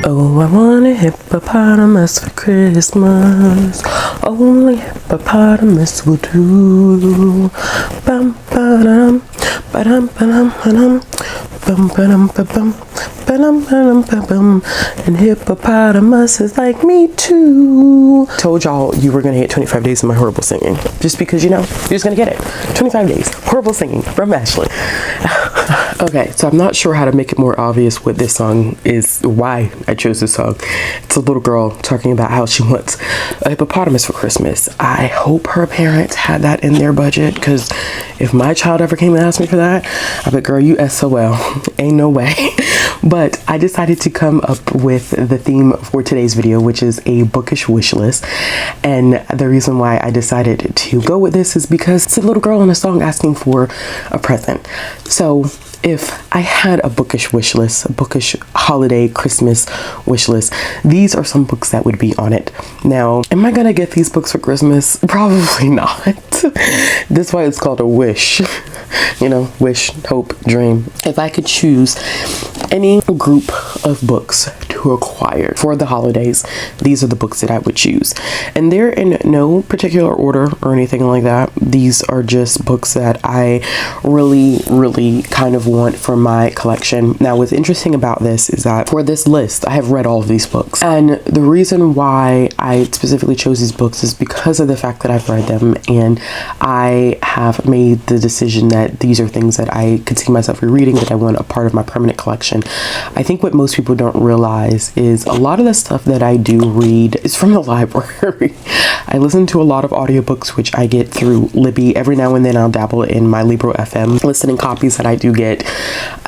Oh, I want a hippopotamus for Christmas. Only hippopotamus will do. Bum ba-dum, ba-dum ba-dum ba-dum, bum ba-dum ba-bum, ba-dum ba-dum ba-bum. And hippopotamus is like me too. Told y'all you were gonna hit 25 days of my horrible singing. Just because, you know, you're just gonna get it. 25 days, horrible singing from Ashley. Okay, so I'm not sure how to make it more obvious what this song is, why I chose this song. It's a little girl talking about how she wants a hippopotamus for Christmas. I hope her parents had that in their budget, because if my child ever came and asked me for that, I bet, girl, you SOL. Ain't no way. But I decided to come up with the theme for today's video, which is a bookish wish list. And the reason why I decided to go with this is because it's a little girl in a song asking for a present. So if I had a bookish wish list, a bookish holiday Christmas wish list, these are some books that would be on it. Now, am I gonna get these books for Christmas? Probably not. That's why it's called a wish. You know, wish, hope, dream. If I could choose any group of books to acquire for the holidays, these are the books that I would choose. And they're in no particular order or anything like that. These are just books that I really kind of want for my collection. Now, what's interesting about this is that for this list, I have read all of these books. And the reason why I specifically chose these books is because of the fact that I've read them, and I have made the decision that these are things that I could see myself rereading, that I want a part of my permanent collection. I think what most people don't realize is a lot of the stuff that I do read is from the library. I listen to a lot of audiobooks, which I get through Libby. Every now and then I'll dabble in my Libro FM listening copies that I do get.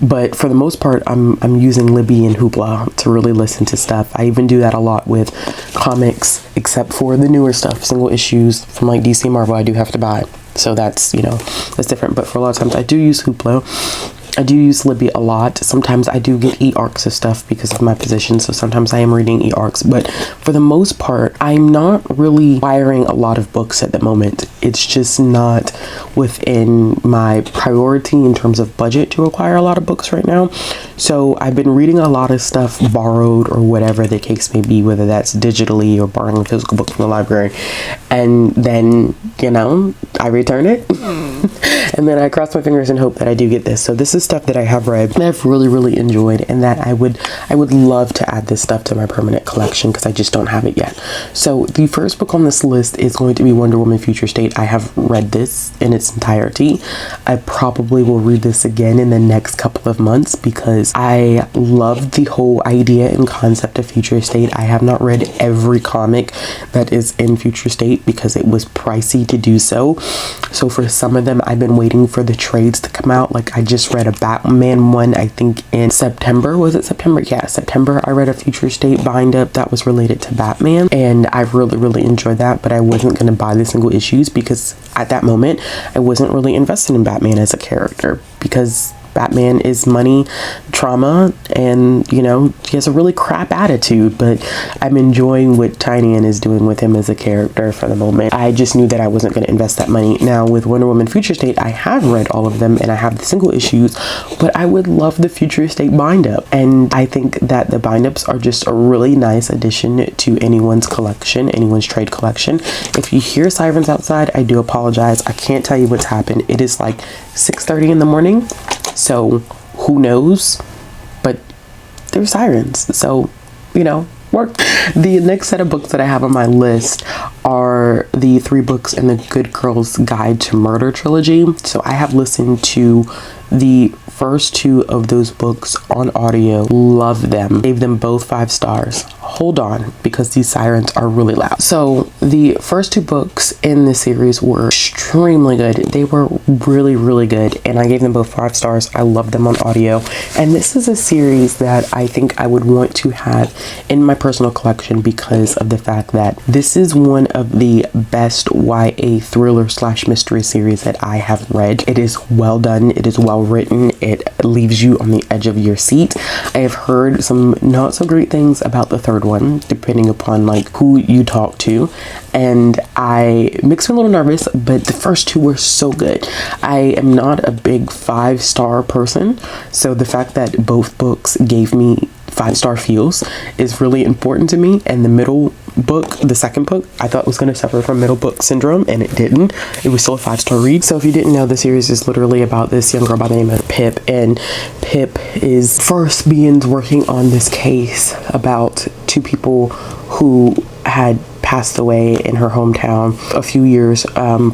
But for the most part, I'm using Libby and Hoopla to really listen to stuff. I even do that a lot with comics, except for the newer stuff, single issues from like DC and Marvel, I do have to buy. So that's, you know, that's different. But for a lot of times I do use Hoopla. I do use Libby a lot. Sometimes I do get e-arcs of stuff because of my position, so sometimes I am reading e-arcs, but for the most part, I'm not really acquiring a lot of books at the moment. It's just not within my priority in terms of budget to acquire a lot of books right now. So I've been reading a lot of stuff borrowed or whatever the case may be, whether that's digitally or borrowing a physical book from the library, and then, you know, I return it and then I cross my fingers and hope that I do get this. So this is stuff that I have read that I've really enjoyed, and that I would love to add this stuff to my permanent collection because I just don't have it yet. So the first book on this list is going to be Wonder Woman Future State. I have read this in its entirety. I probably will read this again in the next couple of months because I love the whole idea and concept of Future State. I have not read every comic that is in Future State because it was pricey to do so. So for some of them, I've been waiting for the trades to come out. Like I just read a Batman one, I think in September. Was it September? Yeah, September. I read a Future State bind up that was related to Batman, and I really enjoyed that, but I wasn't going to buy the single issues because at that moment I wasn't really invested in Batman as a character, because Batman is money, trauma, and, you know, he has a really crap attitude, but I'm enjoying what Tynion is doing with him as a character for the moment. I just knew that I wasn't going to invest that money. Now, with Wonder Woman Future State, I have read all of them, and I have the single issues, but I would love the Future State bind-up, and I think that the bind-ups are just a really nice addition to anyone's collection, anyone's trade collection. If you hear sirens outside, I do apologize. I can't tell you what's happened. It is like 6:30 in the morning. So who knows, but there's sirens, so, you know, work. The next set of books that I have on my list are the 3 books in the Good Girl's Guide to Murder trilogy. So I have listened to the first 2 of those books on audio, love them, gave them both 5 stars. Hold on, because these sirens are really loud. So the first 2 books in the series were extremely good. They were really good, and I gave them both 5 stars. I love them on audio, and this is a series that I think I would want to have in my personal collection because of the fact that this is one of the best YA thriller / mystery series that I have read. It is well done, it is well written, it leaves you on the edge of your seat. I have heard some not so great things about the third one, depending upon like who you talk to, and I makes me a little nervous, but the first 2 were so good. I am not a big 5-star person, so the fact that both books gave me 5-star feels is really important to me. And the middle book, the second book, I thought was going to suffer from middle book syndrome, and it didn't. It was still a 5-star read. So if you didn't know, the series is literally about this young girl by the name of Pip, and Pip is first begins working on this case about 2 people who had passed away in her hometown a few years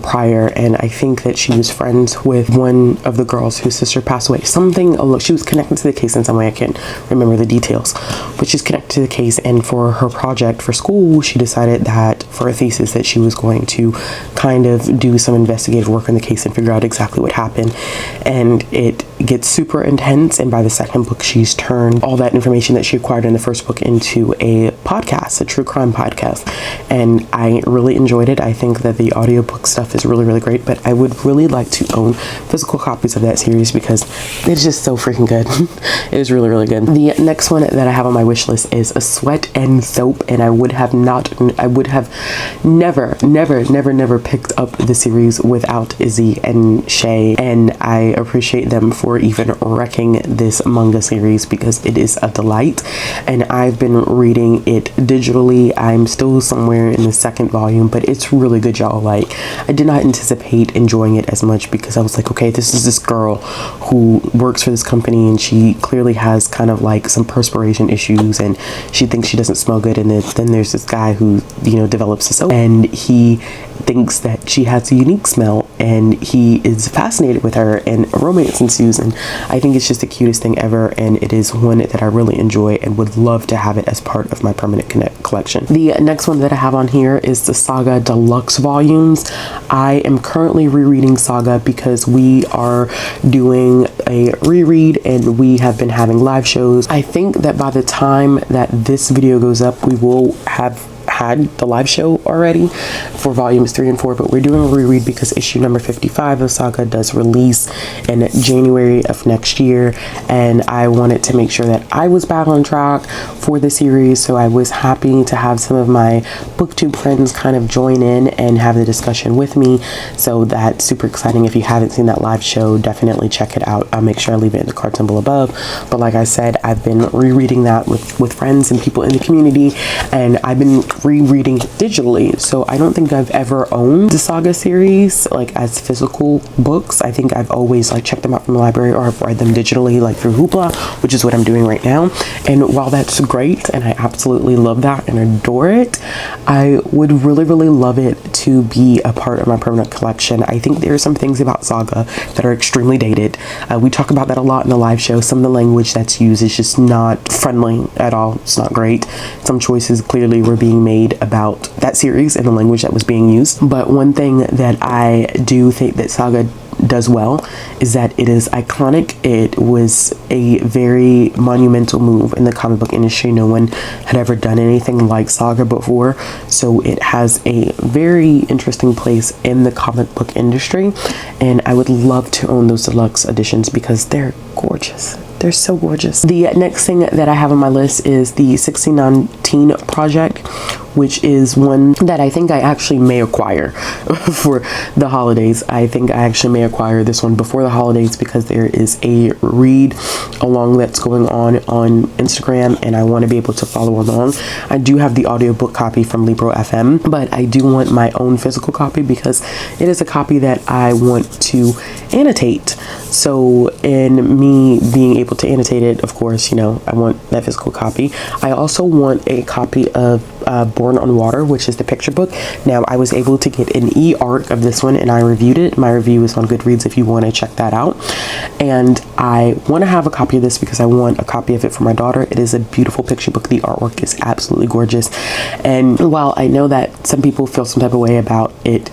prior, and I think that she was friends with one of the girls whose sister passed away. She was connected to the case in some way. I can't remember the details, but she's connected to the case, and for her project for school, she decided that for a thesis that she was going to kind of do some investigative work on the case and figure out exactly what happened. And it gets super intense, and by the second book, she's turned all that information that she acquired in the first book into a podcast, a true crime podcast, and I really enjoyed it. I think that the audiobook stuff is really, really great, but I would really like to own physical copies of that series because it's just so freaking good. It is really, really good. The next one that I have on my wish list is a Sweat and Soap, and I would have never picked up the series without Izzy and Shay, and I appreciate them for even wrecking this manga series because it is a delight, and I've been reading it digitally. I'm still somewhere in the second volume, but it's really good, y'all. Like, I did not anticipate enjoying it as much because I was like, okay, this is this girl who works for this company, and she clearly has kind of like some perspiration issues, and she thinks she doesn't smell good, and then there's this guy who, you know, develops a soap, and he thinks that she has a unique smell, and he is fascinated with her, and a romance ensues, and I think it's just the cutest thing ever, and it is one that I really enjoy and would love to have it as part of my permanent collection. The next one that I have on here is the Saga Deluxe volumes. I am currently rereading Saga because we are doing a reread, and we have been having live shows. I think that by the time that this video goes up, we will have had the live show already for volumes 3 and 4, but we're doing a reread because issue number 55 of Saga does release in January of next year, and I wanted to make sure that I was back on track for the series, so I was happy to have some of my booktube friends kind of join in and have the discussion with me, so that's super exciting. If you haven't seen that live show, definitely check it out. I'll make sure I leave it in the card symbol above, but like I said, I've been rereading that with friends and people in the community, and I've been rereading digitally, so I don't think I've ever owned the Saga series like as physical books. I think I've always like checked them out from the library, or I've read them digitally like through Hoopla, which is what I'm doing right now. And while that's great, and I absolutely love that and adore it, I would really, really love it to be a part of my permanent collection. I think there are some things about Saga that are extremely dated. We talk about that a lot in the live show. Some of the language that's used is just not friendly at all. It's not great. Some choices clearly were being made about that series and the language that was being used. But one thing that I do think that Saga does well is that it is iconic. It was a very monumental move in the comic book industry. No one had ever done anything like Saga before, so it has a very interesting place in the comic book industry, and I would love to own those deluxe editions because they're gorgeous. They're so gorgeous. The next thing that I have on my list is the 1619 project, which is one that I think I actually may acquire for the holidays. I think I actually may acquire this one before the holidays because there is a read along that's going on Instagram, and I want to be able to follow along. I do have the audiobook copy from Libro FM, but I do want my own physical copy because it is a copy that I want to annotate. So in me being able to annotate it, of course, you know, I want that physical copy. I also want a copy of Born on Water, which is the picture book. Now, I was able to get an e-arc of this one, and I reviewed it. My review is on Goodreads if you want to check that out. And I want to have a copy of this because I want a copy of it for my daughter. It is a beautiful picture book. The artwork is absolutely gorgeous. And while I know that some people feel some type of way about it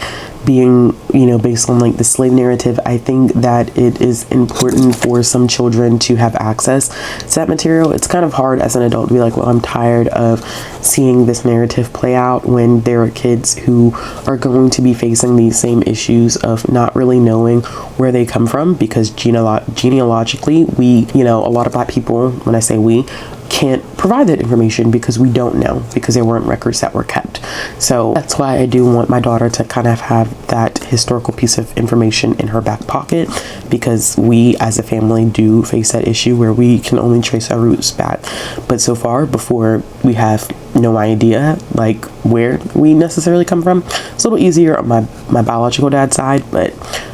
being, you know, based on like the slave narrative, I think that it is important for some children to have access to that material. It's kind of hard as an adult to be like, well, I'm tired of seeing this narrative play out when there are kids who are going to be facing these same issues of not really knowing where they come from, because genealogically, we, you know, a lot of Black people, when I say we, can't provide that information because we don't know, because there weren't records that were kept. So that's why I do want my daughter to kind of have that historical piece of information in her back pocket, because we as a family do face that issue where we can only trace our roots back. But so far, before we have no idea like where we necessarily come from. It's a little easier on my biological dad's side, but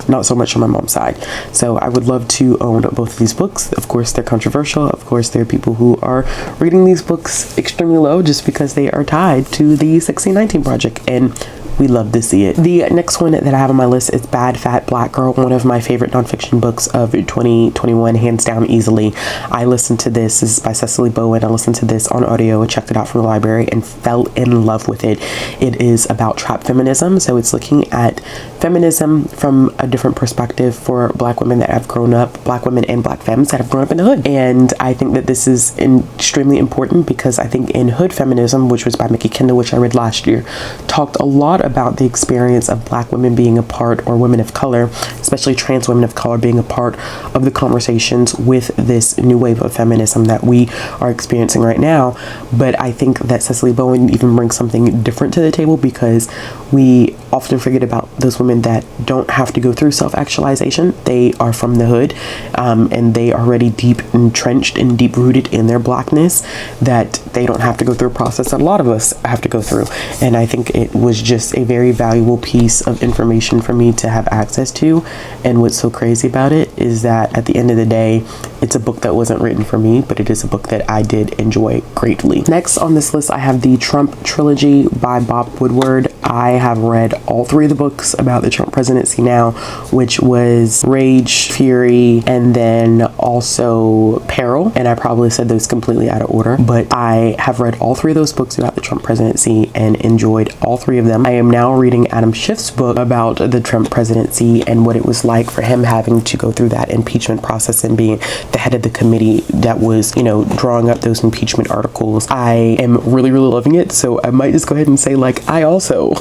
not so much on my mom's side. So I would love to own both of these books. Of course, they're controversial. Of course, there are people who are rating these books extremely low just because they are tied to the 1619 Project, and we love to see it. The next one that I have on my list is Bad Fat Black Girl, one of my favorite nonfiction books of 2021, hands down, easily. I listened to this. This is by Cecily Bowen. I listened to this on audio and checked it out from the library and fell in love with it. It is about trap feminism, so it's looking at feminism from a different perspective for Black women that have grown up, Black women and Black femmes that have grown up in the hood. And I think that this is extremely important because I think in Hood Feminism, which was by Mickey Kendall, which I read last year, talked a lot about the experience of Black women being a part, or women of color, especially trans women of color, being a part of the conversations with this new wave of feminism that we are experiencing right now. But I think that Cecily Bowen even brings something different to the table, because we often forget about those women that don't have to go through self-actualization. They are from the hood, and they are already deep entrenched and deep rooted in their Blackness, that they don't have to go through a process that a lot of us have to go through. And I think it was just a very valuable piece of information for me to have access to. And what's so crazy about it is that at the end of the day, it's a book that wasn't written for me, but it is a book that I did enjoy greatly. Next on this list, I have the Trump Trilogy by Bob Woodward. I have read all three of the books about the Trump presidency now, which was Rage, Fury, and then also Peril. And I probably said those completely out of order, but I have read all three of those books about the Trump presidency and enjoyed all three of them. I am now reading Adam Schiff's book about the Trump presidency and what it was like for him having to go through that impeachment process and being the head of the committee that was, you know, drawing up those impeachment articles. I am really, really loving it. So I might just go ahead and say, like, I also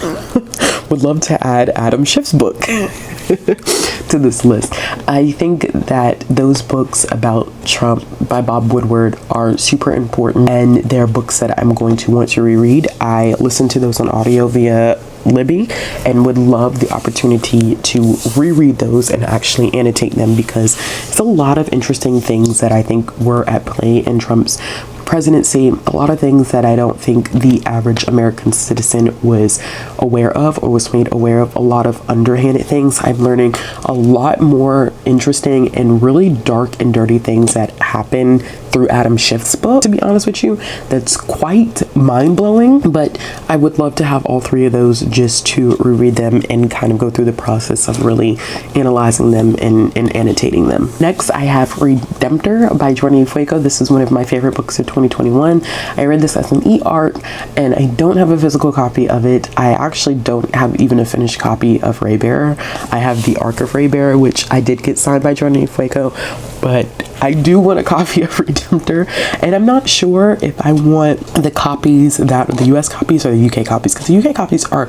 would love to add Adam Schiff's book to this list. I think that those books about Trump by Bob Woodward are super important, and they're books that I'm going to want to reread. I listened to those on audio via Libby and would love the opportunity to reread those and actually annotate them, because it's a lot of interesting things that I think were at play in Trump's presidency, a lot of things that I don't think the average American citizen was aware of or was made aware of, a lot of underhanded things. I'm learning a lot more interesting and really dark and dirty things that happen through Adam Schiff's book, to be honest with you. That's quite mind-blowing, but I would love to have all three of those just to reread them and kind of go through the process of really analyzing them and annotating them. Next, I have Redemptor by Jordan Fuego. This is one of my favorite books of 2021. I read this as an e-art, and I don't have a physical copy of it. I actually don't have even a finished copy of Raybearer. I have the Arc of Raybearer, which I did get signed by Jordan Fuego, but I do want a copy of Redemptor, and I'm not sure if I want the copies that the US copies or the UK copies, because the UK copies are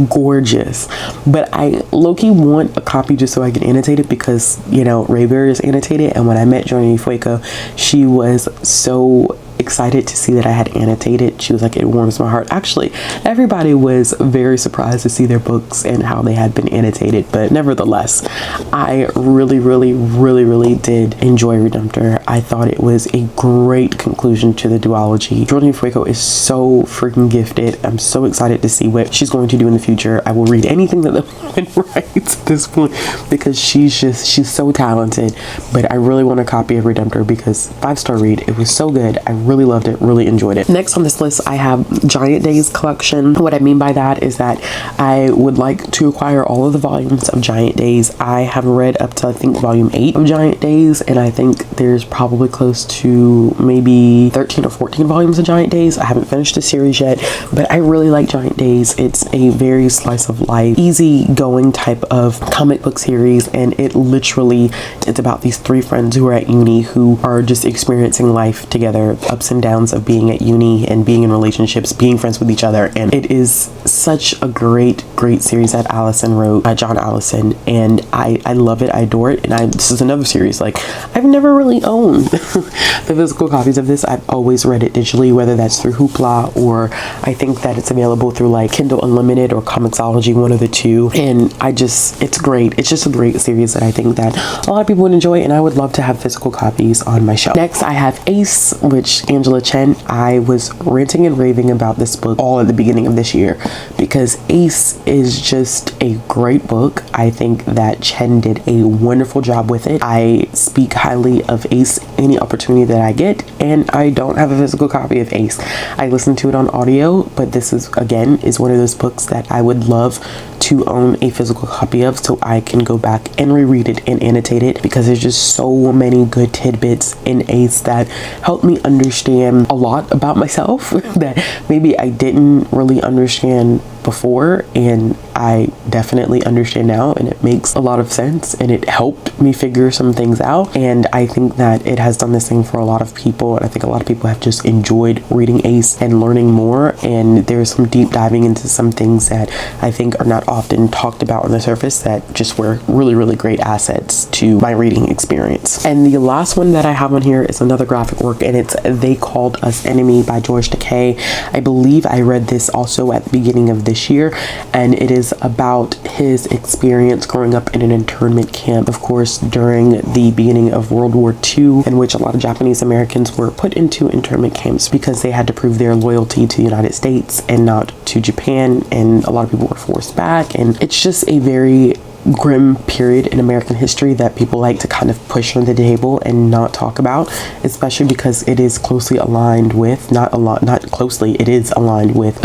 gorgeous, but I low-key want a copy just so I can annotate it, because, you know, Raybearer is annotated, and when I met Jordan Fuego, she was so excited to see that I had annotated. She was like, it warms my heart. Actually, everybody was very surprised to see their books and how they had been annotated, but nevertheless, I really did enjoy Redemptor. I thought it was a great conclusion to the duology. Jordan Fuego is so freaking gifted. I'm so excited to see what she's going to do in the future. I will read anything that the woman writes at this point, because she's so talented. But I really want a copy of Redemptor, because 5-star read. It was so good. I really loved it, really enjoyed it. Next on this list, I have Giant Days collection. What I mean by that is that I would like to acquire all of the volumes of Giant Days. I have read up to, I think, volume 8 of Giant Days, and I think there's probably close to maybe 13 or 14 volumes of Giant Days. I haven't finished the series yet, but I really like Giant Days. It's a very slice of life, easy going type of comic book series, and it's about these 3 friends who are at uni who are just experiencing life together, ups and downs of being at uni and being in relationships, being friends with each other. And it is such a great great series that Allison wrote, John Allison, and I love it. I adore it. And this is another series, like, I've never really owned the physical copies of this. I've always read it digitally, whether that's through Hoopla, or I think that it's available through like Kindle Unlimited or Comixology, one of the two. And it's great. It's just a great series that I think that a lot of people would enjoy, and I would love to have physical copies on my shelf. Next, I have Ace, which Angela Chen. I was ranting and raving about this book all at the beginning of this year because Ace is just a great book. I think that Chen did a wonderful job with it. I speak highly of Ace any opportunity that I get, and I don't have a physical copy of Ace. I listen to it on audio, but this is one of those books that I would love to own a physical copy of, so I can go back and reread it and annotate it, because there's just so many good tidbits in Ace that help me understand a lot about myself that maybe I didn't really understand before, and I definitely understand now, and it makes a lot of sense, and it helped me figure some things out. And I think that it has done the same for a lot of people, and I think a lot of people have just enjoyed reading Ace and learning more. And there's some deep diving into some things that I think are not often talked about on the surface that just were really, really great assets to my reading experience. And the last one that I have on here is another graphic work, and it's They Called Us Enemy by George Takei. I believe I read this also at the beginning of this year, and it is about his experience growing up in an internment camp, of course, during the beginning of World War II, in which a lot of Japanese Americans were put into internment camps because they had to prove their loyalty to the United States and not to Japan, and a lot of people were forced back. And it's just a very grim period in American history that people like to kind of push on the table and not talk about, especially because it is closely aligned with, it is aligned with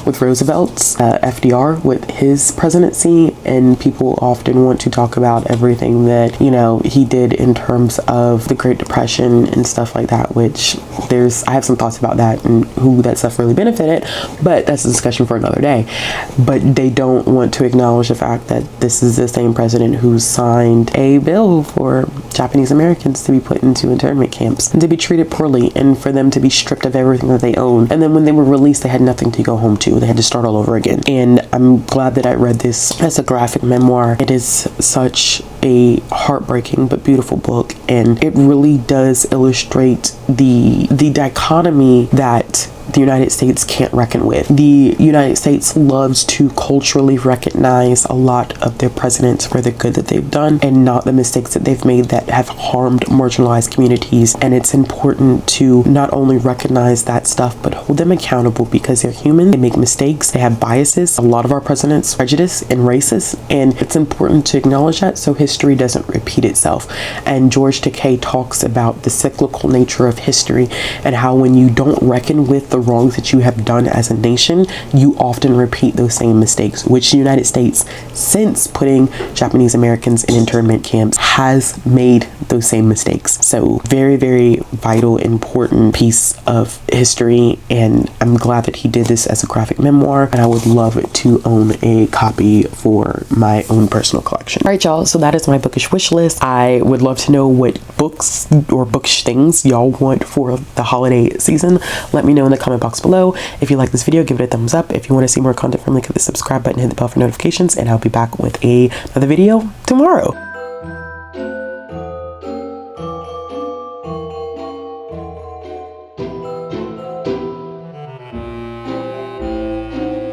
with Roosevelt's FDR, with his presidency, and people often want to talk about everything that, you know, he did in terms of the Great Depression and stuff like that, which I have some thoughts about that and who that stuff really benefited, but that's a discussion for another day. But they don't want to acknowledge the fact that this is the same president who signed a bill for Japanese Americans to be put into internment camps and to be treated poorly, and for them to be stripped of everything that they own. And then when they were released, they had nothing to go home to. They had to start all over again. And I'm glad that I read this as a graphic memoir. It is such a heartbreaking but beautiful book, and it really does illustrate the dichotomy that the United States can't reckon with. The United States loves to culturally recognize a lot of their presidents for the good that they've done and not the mistakes that they've made that have harmed marginalized communities. And it's important to not only recognize that stuff, but hold them accountable, because they're human. They make mistakes. They have biases. A lot of our presidents are prejudiced and racist, and it's important to acknowledge that so history doesn't repeat itself. And George Takei talks about the cyclical nature of history and how when you don't reckon with the wrongs that you have done as a nation, you often repeat those same mistakes, which the United States, since putting Japanese Americans in internment camps, has made those same mistakes. So very, very vital, important piece of history, and I'm glad that he did this as a graphic memoir, and I would love to own a copy for my own personal collection. All right, y'all, so that is my bookish wish list. I would love to know what books or bookish things y'all want for the holiday season. Let me know in the comment box below. If you like this video, give it a thumbs up. If you want to see more content from me, click the subscribe button, hit the bell for notifications, and I'll be back with another video tomorrow.